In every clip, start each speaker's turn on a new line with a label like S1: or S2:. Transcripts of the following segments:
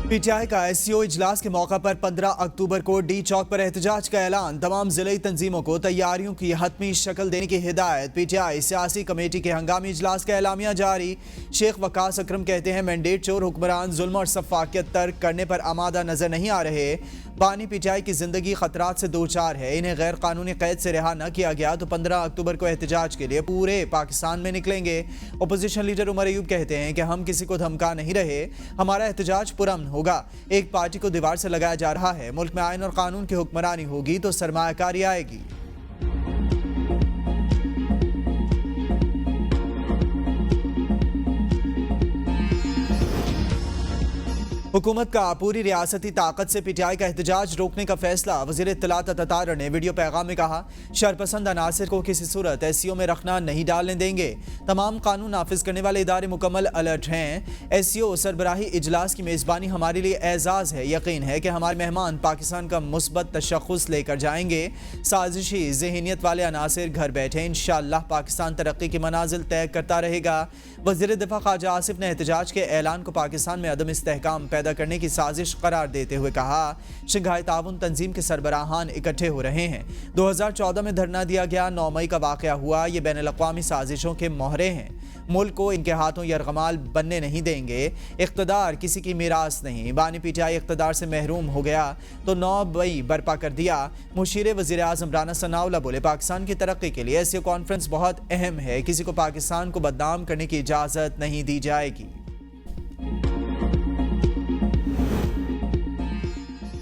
S1: PTI का SCO इजलास के मौका पर 15 अक्टूबर को डी चौक पर एहतजाज का ऐलान। तमाम जिले तंजीमों को तैयारियों की हतमी शक्ल देने की हिदायत। पीटीआई सियासी कमेटी के हंगामी इजलास का एलामिया जारी। शेख वकास अकरम कहते हैं मैंडेट चोर हुक्मरान जुल्म और सफाकियत तर्क करने पर आमादा नजर नहीं आ रहे। बानी पीटीआई की जिंदगी खतरात से दो चार है, इन्हें गैर कानूनी कैद से रिहा न किया गया तो 15 अक्टूबर को एहतजाज के लिए पूरे पाकिस्तान में निकलेंगे। अपोजिशन लीडर उमर अयूब कहते हैं कि हम किसी को धमका नहीं रहे, हमारा एहतजाज पुरअमन होगा। एक पार्टी को दीवार से लगाया जा रहा है, मुल्क में आइन और कानून की हुक्मरानी होगी तो सरमायाकारी आएगी। हुकूमत का पूरी रियासती ताकत से पीटीआई का एहतजाज रोकने का फैसला। वज़ीर इत्तलात अतातार ने वीडियो पैगाम में कहा, शरपसंद अनासिर को किसी सूरत एससीओ में रखना नहीं डालने देंगे। तमाम कानून नाफिज करने वाले इदारे मुकम्मल अलर्ट हैं। एससीओ सरबराही इजलास की मेज़बानी हमारे लिए एजाज़ है। यकीन है कि हमारे मेहमान पाकिस्तान का मुस्बत तशख़्ख़ुस लेकर जाएंगे। साजिशी ज़हनियत वाले अनासिर घर बैठे इंशाअल्लाह पाकिस्तान तरक्की की मनाजिल तय करता रहेगा। वज़ीर दिफा ख्वाजा आसिफ ने एहतजाज के ऐलान को पाकिस्तान में अदम इस्तेहकाम पैदा करने की साजिश करार देते हुए कहा, शंघाई ताउन तंजीम के सरबराहान इकट्ठे हो रहे हैं। 2014 में धरना दिया गया, 9 मई का वाक़या हुआ। ये बैनुल अक़वामी साजिशों के मोहरे हैं। मुल्क को इनके हाथों यरगमाल बनने नहीं देंगे। इक़्तिदार किसी की मीरास नहीं। बानी पीटीआई इक़्तिदार से महरूम हो गया तो 9 मई बर्पा कर दिया। मुशीर वज़ीर आज़म राना सनाउल्लाह बोले, पाकिस्तान की तरक्की के लिए एससीओ कॉन्फ्रेंस बहुत अहम है। किसी को पाकिस्तान को बदनाम करने की इजाज़त नहीं दी जाएगी।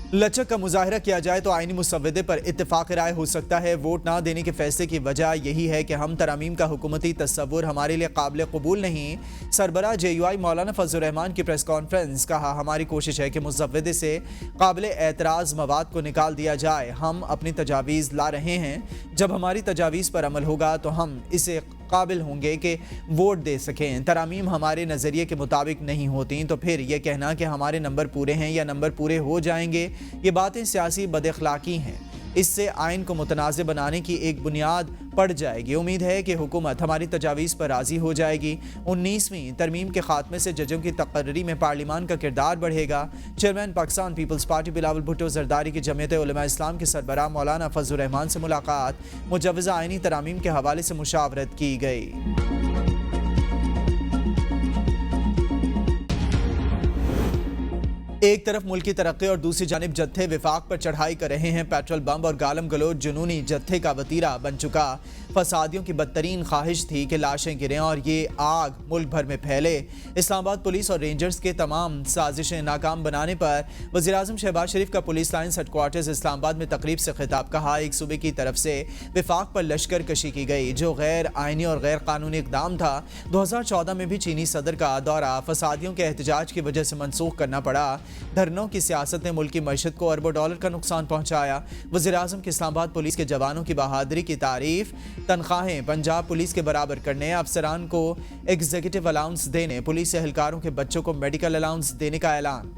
S1: लचक का मुजाहरा किया जाए तो आईनी मुसव्वदे पर इत्तेफाक राय हो सकता है। वोट ना देने के फैसले की वजह यही है कि हम तरामीम का हुकूमती तस्वुर हमारे लिए काबिल कबूल नहीं। सरबराह JUI मौलाना फजल रहमान की प्रेस कॉन्फ्रेंस, कहा, हमारी कोशिश है कि मुसव्वदे से काबिल एतराज़ मवाद को निकाल दिया जाए। हम अपनी तजावीज़ ला रहे हैं, जब हमारी तजावीज़ पर अमल होगा तो हम इसे काबिल होंगे कि वोट दे सकें। तरामीम हमारे नज़रिए के मुताबिक नहीं होती तो फिर यह कहना कि हमारे नंबर पूरे हैं या नंबर पूरे हो जाएंगे, ये बातें सियासी बदअखलाकी हैं। इससे आइन को मुतनाज़ बनाने की एक बुनियाद पड़ जाएगी। उम्मीद है कि हुकूमत हमारी तजावीज़ पर राज़ी हो जाएगी। 19वीं तरमीम के खात्मे से जजों की तकर्री में पार्लिमान का किरदार बढ़ेगा। चेयरमैन पाकिस्तान पीपल्स पार्टी बिलावल भुट्टो जरदारी की जमीयत उलमा इस्लाम के सरबराह मौलाना फजल रहमान से मुलाकात। मुजव्वज़ा आइनी तरामीम के हवाले से मुशावरत की गई। एक तरफ मुल्क की तरक्की और दूसरी जानिब जत्थे विफाक पर चढ़ाई कर रहे हैं। पेट्रोल बम और गालम गलोच जुनूनी जत्थे का वतीरा बन चुका। फसादियों की बदतरीन ख्वाहिश थी कि लाशें गिरें और ये आग मुल्क भर में फैले। इस्लामाबाद पुलिस और रेंजर्स के तमाम साजिशें नाकाम बनाने पर वज़ीर आज़म शहबाज शरीफ का पुलिस लाइन्स हेडक्वार्टर्स इस्लामाबाद में तकरीब से खिताब। कहा, एक सूबे की तरफ से विफाक पर लश्कर कशी की गई जो गैर आइनी और गैर कानूनी इकदाम था। 2014 में भी चीनी सदर का दौरा फसादियों के एहतजाज की वजह से मनसूख करना पड़ा। धरनों की सियासत ने मुल्क की मईशत को अरबों डॉलर का नुकसान पहुंचाया। वज़ीर आज़म की इस्लामाबाद पुलिस के जवानों की बहादुरी की तारीफ। तनख्वाहें पंजाब पुलिस के बराबर करने, अफसरान को एग्जीक्यूटिव अलाउंस देने, पुलिस एहलकारों के बच्चों को मेडिकल अलाउंस देने का ऐलान।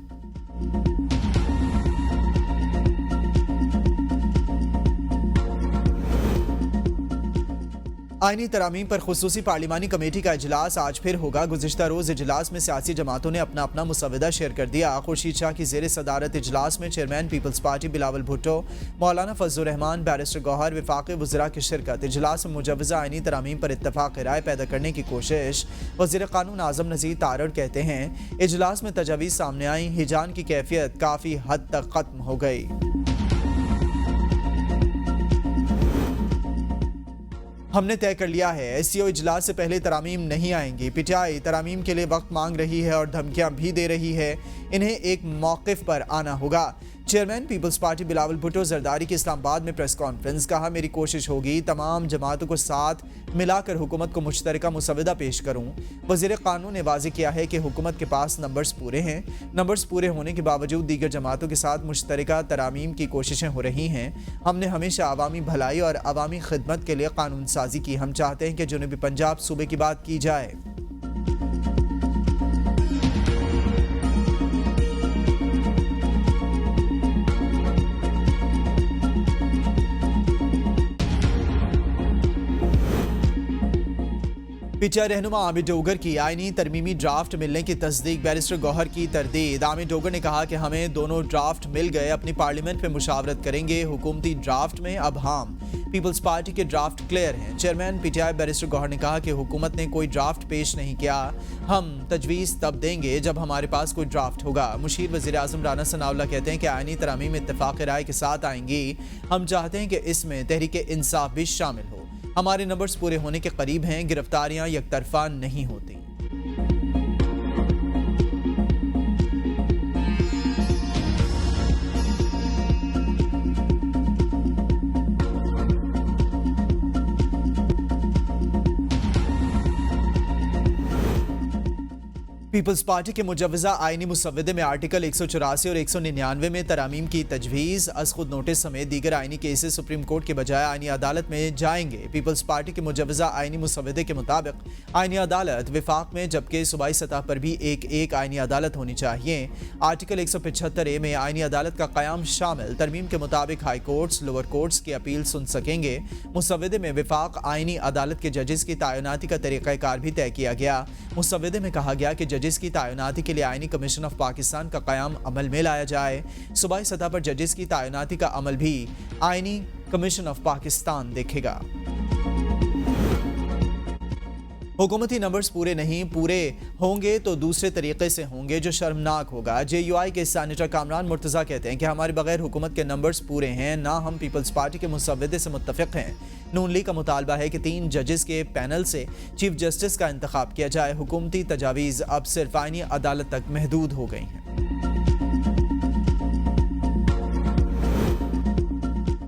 S1: आइनी तरामीम पर खुसूसी पार्लिमानी कमेटी का इजलास आज फिर होगा। गुज़िश्ता रोज़ इजलास में सियासी जमातों ने अपना अपना मुसव्वदा शेयर कर दिया। खुर्शीद शाह की ज़ेर सदारत इजलास में चेयरमैन पीपल्स पार्टी बिलावल भुट्टो, मौलाना फजल रहमान, बैरिस्टर गौहर, विफाक़ी वज़रा की शिरकत। इजलास में मुजव्वज़ा आइनी तरामीम पर इत्तफ़ाक़ राय पैदा करने की कोशिश। वज़ीर क़ानून आज़म नज़ीर तारड़ कहते हैं, इजलास में तजावीज़ सामने आई, हिजान की कैफियत काफ़ी हद तक ख़त्म हो गई। हमने तय कर लिया है, एससीओ इजलास से पहले तरामीम नहीं आएंगी। पीटीआई तरामीम के लिए वक्त मांग रही है और धमकियां भी दे रही है। इन्हें एक मौक़िफ़ पर आना होगा। चेयरमैन पीपल्स पार्टी बिलावल भुट्टो जरदारी की इस्लामाबाद में प्रेस कॉन्फ्रेंस। कहा, मेरी कोशिश होगी तमाम जमातों को साथ मिलाकर हुकूमत को मुश्तरका मुसव्वदा पेश करूँ। वज़ीर क़ानून ने वाज़ेह किया है कि हुकूमत के पास नंबर्स पूरे हैं। नंबर्स पूरे होने के बावजूद दीगर जमातों के साथ मुश्तरका तरामीम की कोशिशें हो रही हैं। हमने हमेशा अवामी भलाई और अवामी खिदमत के लिए कानून साजी की। हम चाहते हैं कि जनूबी पंजाब सूबे की बात की जाए। पीटीआई रहनुमा आमिर डोगर की आईनी तरमीमी ड्राफ्ट मिलने की तस्दीक। बैरिस्टर गौहर की तरदीद। आमिर डोगर ने कहा कि हमें दोनों ड्राफ्ट मिल गए, अपनी पार्लियामेंट में मुशावरत करेंगे। हुकूमती ड्राफ्ट में अब हम पीपल्स पार्टी के ड्राफ्ट क्लियर हैं। चेयरमैन पीटीआई बैरिस्टर गौहर ने कहा कि हुकूमत ने कोई ड्राफ्ट पेश नहीं किया, हम तजवीज़ तब देंगे जब हमारे पास कोई ड्राफ्ट होगा। मुशीर वज़ीर आज़म राना सनाउल्लाह कहते हैं कि आईनी तरामीम इत्तेफाक राय के साथ आएंगी। हम चाहते हैं कि इसमें तहरीक इंसाफ भी शामिल हो। हमारे नंबर्स पूरे होने के करीब हैं, गिरफ्तारियां यकतरफा नहीं होती। पीपल्स पार्टी के मुजवजा आईनी मुसव्वदे में आर्टिकल 184 और 199 में तरामीम की तजवीज़ अज़ खुद नोटिस समेत दीगर आईनी केसेस सुप्रीम कोर्ट के बजाय आईनी अदालत में जाएंगे। पीपल्स पार्टी के मुजवजा आईनी मुसव्वदे के मुताबिक आईनी अदालत विफाक में, जबकि सूबाई सतह पर भी एक आईनी अदालत होनी चाहिए। आर्टिकल 175A में आईनी अदालत का क़याम शामिल। तरमीम के मुताबिक हाई कोर्ट्स, लोअर कोर्ट्स की अपील सुन सकेंगे। मुसव्वदे में विफाक आईनी अदालत के जजेस की तैनाती का तरीक़ाकार भी तय किया गया। मुसव्वदे में कहा गया कि जजेस की तैनाती के लिए आईनी कमीशन ऑफ पाकिस्तान का क़याम अमल में लाया जाए। सूबाई सतह पर जजेस की तैनाती का अमल भी आईनी कमीशन ऑफ पाकिस्तान देखेगा। हुकूमती नंबर्स पूरे होंगे तो दूसरे तरीके से होंगे जो शर्मनाक होगा। JUI के सेनेटर कामरान मुर्तज़ा कहते हैं कि हमारे बगैर हुकूमत के नंबर्स पूरे हैं, ना हम पीपल्स पार्टी के मुसव्वदे से मुत्तफ़िक़ हैं। नून लीग का मुतालबा है कि 3 जजेस के पैनल से चीफ जस्टिस का इंतखाब किया जाए। हुकूमती तजावीज़ अब सिर्फ आईनी अदालत तक महदूद हो गई हैं।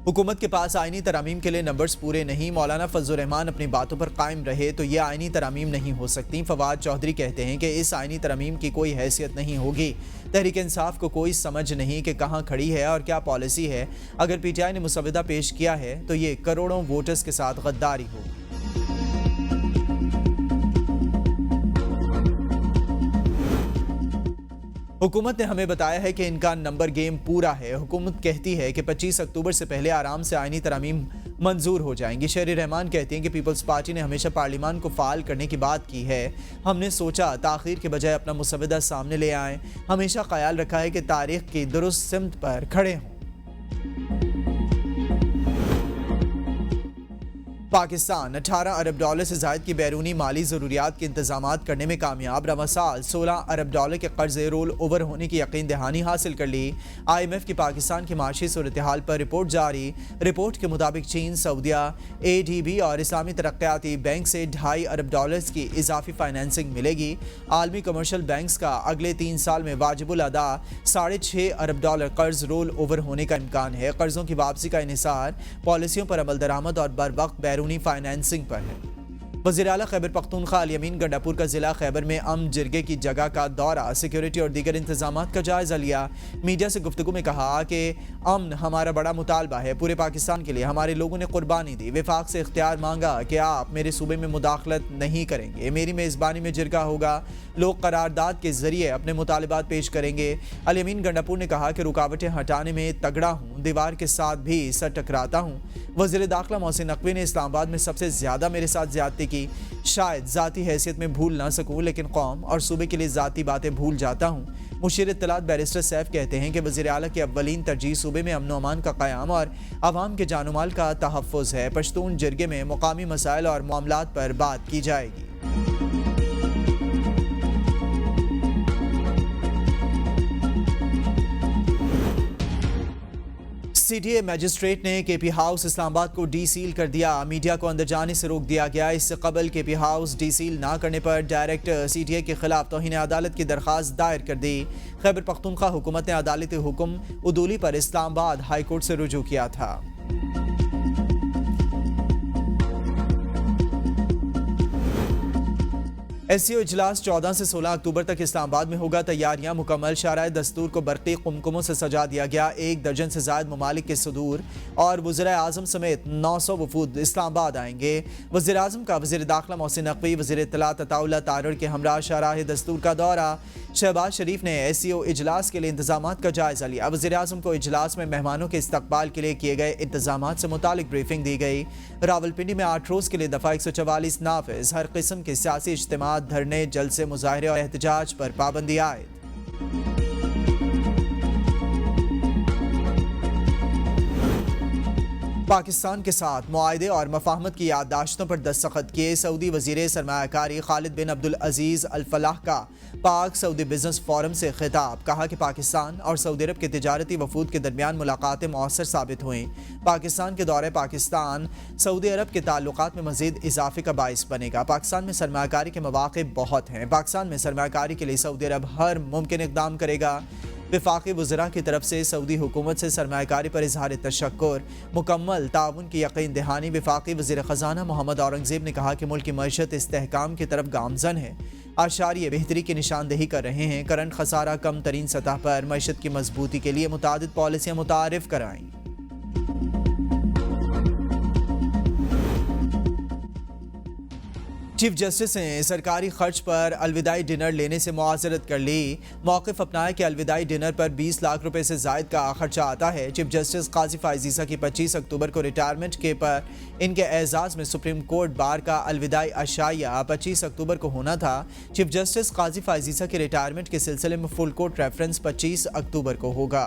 S1: हुकूमत के पास आईनी तरामीम के लिए नंबर्स पूरे नहीं। मौलाना फजल रहमान अपनी बातों पर कायम रहे तो ये आईनी तरामीम नहीं हो सकती। फवाद चौधरी कहते हैं कि इस आईनी तरामीम की कोई हैसियत नहीं होगी। तहरीक इंसाफ को कोई समझ नहीं कि कहाँ खड़ी है और क्या पॉलिसी है। अगर पीटीआई ने मुसव्वदा पेश किया है तो ये करोड़ों वोटर्स के साथ गद्दारी होगी। हुकूमत ने हमें बताया है कि इनका नंबर गेम पूरा है। हुकूमत कहती है कि 25 अक्टूबर से पहले आराम से आईनी तरामीम मंजूर हो जाएंगी। शहरी रहमान कहते हैं कि पीपल्स पार्टी ने हमेशा पार्लियामान को फाल करने की बात की है। हमने सोचा ताखीर के बजाय अपना मुसव्वदा सामने ले आएं। हमेशा ख्याल रखा है कि तारीख की दुरुस्त सिमत पर खड़े हों। पाकिस्तान 18 अरब डॉलर से ज़ायद की बैरूनी माली ज़रूरियात के इंतजामात करने में कामयाब। रवा साल 16 अरब डॉलर के कर्ज़े रोल ओवर होने की यकीन दहानी हासिल कर ली। IMF की पाकिस्तान की माशी सूरत हाल पर रिपोर्ट जारी। रिपोर्ट के मुताबिक चीन, सऊदिया, ADB और इस्लामी तरक्याती बैंक से 2.5 अरब डॉलर की इजाफी फाइनेंसिंग मिलेगी। आलमी कमर्शल बैंक्स का अगले 3 साल में वाजिबुल अदा 6.5 अरब डॉलर कर्ज रोल ओवर होने का इम्कान है। कर्जों की वापसी का इन्हिसार पॉलिसियों पर अमल दरामद और बर वक्त बैरूनी फाइनेंसिंग पर है। वज़ीर आला खैबर पख्तूनख्वा अल यमीन गंडापुर का जिला खैबर में अमन जिरगे की जगह का दौरा, सिक्योरिटी और दीगर इंतजामात का जायजा लिया। मीडिया से गुफ्तगू में कहा कि अमन हमारा बड़ा मुतालबा है। पूरे पाकिस्तान के लिए हमारे लोगों ने कुर्बानी दी। विफाक से इख्तियार मांगा कि आप मेरे सूबे में मुदाखलत नहीं करेंगे, मेरी मेज़बानी में जिरगा होगा। लोग करारदाद के जरिए अपने मुतालबात पेश करेंगे। अल यमीन गंडापुर ने कहा कि रुकावटें हटाने में तगड़ा हूँ, दीवार के साथ भी सर टकराता हूँ। वज़ीर दाखिला मोहसिन नकवी ने इस्लामाबाद में सबसे ज़्यादा मेरे साथ ज़्यादती की। शायद ज़ाती हैसियत में भूल ना सकूँ, लेकिन कौम और सूबे के लिए ज़ाती बातें भूल जाता हूँ। मुशीर इत्तलात बैरिस्टर सैफ कहते हैं कि वज़ीर आला की अव्वलीन तरजीह सूबे में अमन अमान का क़याम और अवाम के जानमाल का तहफ़्फ़ुज़ है। पश्तून जिरगे में मुकामी मसाइल और मामलात पर बात की जाएगी। CTA मजिस्ट्रेट ने KP हाउस इस्लामाबाद को डी सील कर दिया। मीडिया को अंदर जाने से रोक दिया गया। इससे कबल KP हाउस डी सील ना करने पर डायरेक्टर CTA के खिलाफ तौहीन अदालत की दरख्वास्त दायर कर दी। खैबर पख्तूनख्वा हुकूमत ने अदालती हुक्म उदूली पर इस्लामाबाद हाई कोर्ट से रुजू किया था। एससीओ इजलास 14 से 16 अक्टूबर तक इस्लामाबाद में होगा। तैयारियां मुकम्मल। शाराए दस्तूर को बरक़ी कुमकुमों से सजा दिया गया। 1 दर्जन से ज़ायद ममालिक के सदूर और वज़ीर आज़म समेत 900 वफूद इस्लामाबाद आएंगे। वज़ीर आज़म का वज़ीर दाखिला मोहसिन नकवी, वज़ीर इत्तलात अताउल्लाह तारड़ के हमरा शाराए दस्तूर का दौरा। शहबाज शरीफ ने एससीओ इजलास के लिए इंतजामात का जायजा लिया। वज़ीर आज़म को इजलास में मेहमानों के इस्तकबाल के लिए किए गए इंतजामात से मुतालिक ब्रीफिंग दी गई। रावलपिंडी में 8 रोज़ के लिए दफ़ा 144 नाफिज। हर किस्म के सियासी इज्तिमा, धरने, जलसे, मुजाहरे और एहतजाज पर पाबंदी आयद। पाकिस्तान के साथ मुआहदे और मफाहमत की याददाश्तों पर दस्तखत किए। सऊदी वज़ीर सरमायाकारी खालिद बिन अब्दुल अजीज़ अल फलाह का पाक सऊदी बिजनेस फोरम से खिताब। कहा कि पाकिस्तान और सऊदी अरब के तिजारती वफूद के दरमियान मुलाकातें मौसर साबित हुई। पाकिस्तान के दौरे पाकिस्तान सऊदी अरब के ताल्लुकात में मजीद इजाफे का बाइस बनेगा। पाकिस्तान में सरमायाकारी के मौक़े बहुत हैं। पाकिस्तान में सरमायाकारी के लिए सऊदी अरब हर मुमकिन इक़दाम करेगा। वफाकी वज़रा की तरफ से सऊदी हुकूमत से सरमायाकारी पर इजहार तशक्कुर, मुकम्मल ताउन की यकीन दहानी। वफाकी वज़ीर ख़जाना मोहम्मद औरंगज़ेब ने कहा कि मुल्क की मईशत इस्तेहकाम की तरफ गामजन है। आशारिये बेहतरी की निशानदेही कर रहे हैं। करंट खसारा कम तरीन सतह पर मईशत की मजबूती के लिए मुतादिद पॉलिसियाँ मुतारिफ कराएँ। चीफ जस्टिस ने सरकारी खर्च पर अलविदाई डिनर लेने से मुआज़रत कर ली। मौक़िफ़ अपनाया कि अलविदाई डिनर पर 20 लाख रुपए से ज़ायद का खर्चा आता है। चीफ जस्टिस काजी फ़ाइज़ ईसा की 25 अक्टूबर को रिटायरमेंट के पर इनके एजाज़ में सुप्रीम कोर्ट बार का अलविदाई अशाइया 25 अक्टूबर को होना था। चीफ जस्टिस काजी फ़ाइज़ ईसा के रिटायरमेंट के सिलसिले में फुल कोर्ट रेफरेंस 25 अक्टूबर को होगा।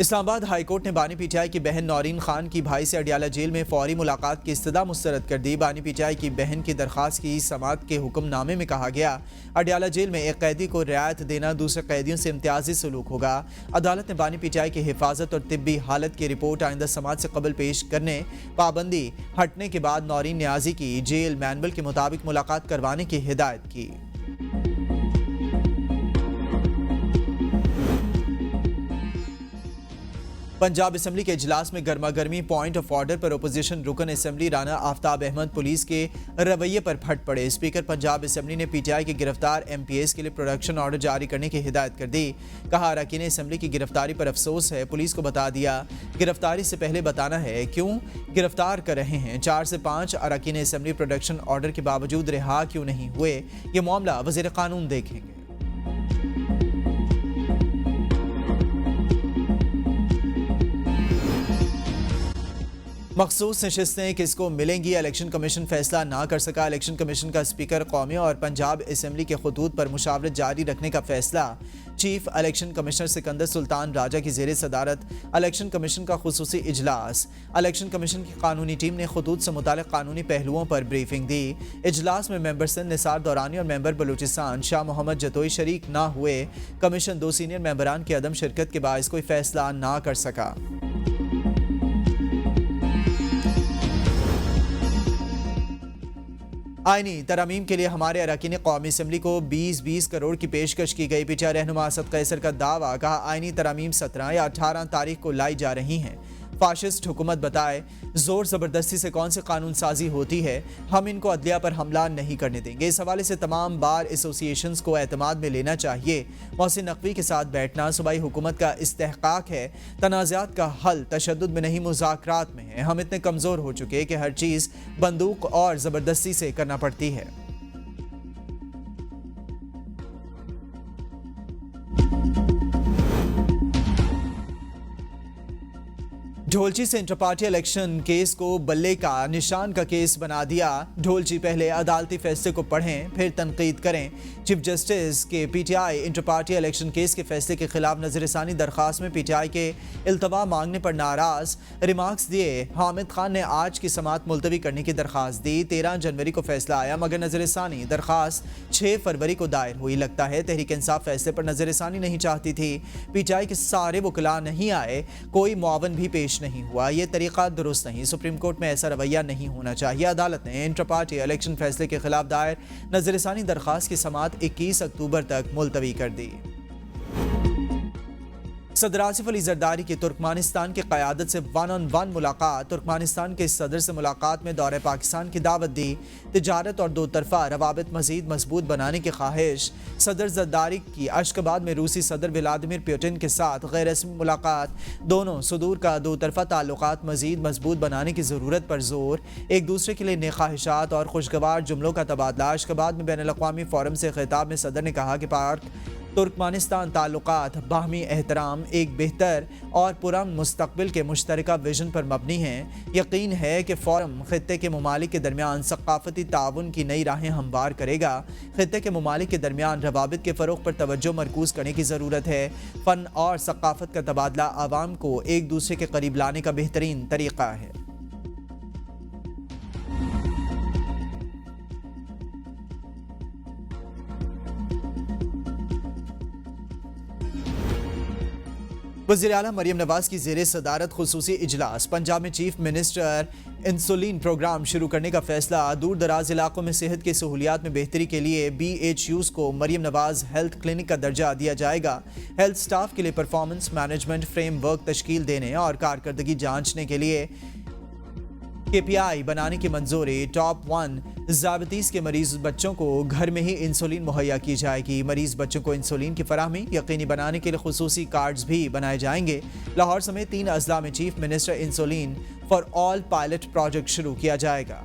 S1: इस्लामाबाद हाई कोर्ट ने बानी पीटीआई की बहन नौरीन खान की भाई से अडियाला जेल में फौरी मुलाकात की इस्तदा मुस्तरद कर दी। बानी पीटीआई की बहन की दरख्वास्त की समाअत के हुक्मनामे में कहा गया, अडियाला जेल में एक कैदी को रियायत देना दूसरे कैदियों से इम्तियाजी सलूक होगा। अदालत ने बानी पीटीआई की हिफाजत और तिब्बी हालत की रिपोर्ट आइंदा समाअत से कबल पेश करने पाबंदी हटने के बाद नौरीन न्याजी की जेल मैनुअल के मुताबिक मुलाकात करवाने की हिदायत की। पंजाब असम्बली के इजलास में गर्मा गर्मी। पॉइंट ऑफ ऑर्डर पर अपोजिशन रुकन असम्बली राना आफ्ताब अहमद पुलिस के रवैये पर फट पड़े। स्पीकर पंजाब असम्बली ने पीटीआई के गिरफ्तार एमपीएस के लिए प्रोडक्शन ऑर्डर जारी करने की हिदायत कर दी। कहा, अरकान असम्बली की गिरफ्तारी पर अफसोस है। पुलिस को बता दिया, गिरफ्तारी से पहले बताना है क्यों गिरफ्तार कर रहे हैं। 4 से 5 अरकान असम्बली प्रोडक्शन ऑर्डर के बावजूद रिहा क्यों नहीं हुए, ये मामला वज़ीर कानून देखेंगे। मखसूस नशिस्तें किसको मिलेंगी, इलेक्शन कमीशन फैसला ना कर सका। इलेक्शन कमीशन का स्पीकर कौमी और पंजाब असम्बली के खतूत पर मुशावरत जारी रखने का फैसला। Chief election commissioner Sikandar Sultan Raja की ज़ेर सदारत इलेक्शन कमीशन का खुसूसी इजलास। इलेक्शन कमीशन की कानूनी टीम ने खतूत से मुतालिक कानूनी पहलुओं पर ब्रीफिंग दी। इजलास में मेंबर सिंध निसार दौरानी और मेंबर बलूचिस्तान शाह मोहम्मद जतोई शरीक ना हुए। कमीशन 2 सीनियर मेंबरान की अदम शिरकत के बायस कोई फैसला ना कर सका। आईनी तरमीम के लिए हमारे अरकान कौमी असम्बली को 20-20 करोड़ की पेशकश की गई। पीटीआई रहनुमा असद कैसर का दावा। कहा, आईनी तरमीम 17 या 18 तारीख को लाई जा रही हैं। फाशिस्ट हुकूमत बताए, जोर ज़बरदस्ती से कौन सी कानून साजी होती है। हम इनको अदलिया पर हमला नहीं करने देंगे। इस हवाले से तमाम बार एसोसिएशंस को एतमाद में लेना चाहिए। मोहसिन नकवी के साथ बैठना सूबाई हुकूमत का इस्तेहकाक है। तनाज़ात का हल तशद्दुद में नहीं, मुज़ाकरात में है। हम इतने कमज़ोर हो चुके कि हर चीज़ बंदूक और ज़बरदस्ती से करना पड़ती है। ढोलची से इंटर पार्टी इलेक्शन केस को बल्ले का निशान का केस बना दिया। ढोलची पहले अदालती फैसले को पढ़ें फिर तनकीद करें। चीफ जस्टिस के PTI inter party election case के फैसले के खिलाफ नजरसानी दरखास्त में पीटीआई के इल्तवा मांगने पर नाराज रिमार्क्स दिए। हामिद खान ने आज की समाअत मुलतवी करने की दरखास्त दी। 13 जनवरी को फैसला आया, मगर नजरसानी दरखास्त 6 फरवरी को दायर हुई। लगता है तहरीक इंसाफ फैसले पर नजरसानी नहीं चाहती थी। पीटीआई के सारे वकला नहीं आए, कोई मुआवन भी पेश नहीं हुआ। यह तरीका दुरुस्त नहीं। सुप्रीम कोर्ट में ऐसा रवैया नहीं होना चाहिए। अदालत ने इंटर पार्टी इलेक्शन फैसले के खिलाफ दायर नजरसानी दरखास्त की समाअत 21 अक्टूबर तक मुलतवी कर दी। सदर आसिफ अली जरदारी की तुर्कमानिस्तान की क़यादत से 1-on-1 मुलाकात। तुर्कमानिस्तान के सदर से मुलाकात में दौरे पाकिस्तान की दावत दी। तिजारत और दो तरफा रवाबित मजीद मजबूत बनाने की ख्वाहिश। सदर जरदारी की अशगाबाद में रूसी सदर व्लादिमीर पुतिन के साथ गैर रस्मी मुलाकात। दोनों सदूर का दो तरफा ताल्लुकात मजीद मजबूत बनाने की ज़रूरत पर जोर। एक दूसरे के लिए नेक ख्वाहिशात और खुशगवार जुमलों का तबादला। अशगाबाद में बैनुल अक़वामी फोरम से खिताब में सदर ने कहा कि पाक तुर्कमानिस्तान ताल्लुकात बाहमी एहतराम, एक बेहतर और पुरअमन मुस्तकबिल के मुश्तरका विजन पर मबनी हैं। यकीन है कि फोरम खित्ते के ममालिक के दरमियान सकाफती ताउन की नई राहें हमवार करेगा। खित्ते के ममालिक के दरमियान रवाबित के फ़रोग़ पर तवज्जो मरकूज़ करने की ज़रूरत है। फ़न और सकाफत का तबादला आवाम को एक दूसरे के करीब लाने का बेहतरीन तरीक़ा है। वज़ीर आला मरियम नवाज की ज़ेरे सदारत खुसूसी इजलास। पंजाब में चीफ मिनिस्टर इंसुलिन प्रोग्राम शुरू करने का फैसला। दूर दराज इलाकों में सेहत की सहूलियात में बेहतरी के लिए BHUs को मरियम नवाज हेल्थ क्लिनिक का दर्जा दिया जाएगा। हेल्थ स्टाफ के लिए परफॉर्मेंस मैनेजमेंट फ्रेमवर्क तश्कील देने और कारकर्दगी जांचने के लिए KPI बनाने की मंजूरी। टॉप 1 ज़ाबितीस के मरीज बच्चों को घर में ही इंसुलिन मुहैया की जाएगी। मरीज बच्चों को इंसुलिन की फराहमी यकीनी बनाने के लिए खुसूसी कार्ड्स भी बनाए जाएंगे। लाहौर समेत 3 अजला में chief minister insulin for all pilot project शुरू किया जाएगा।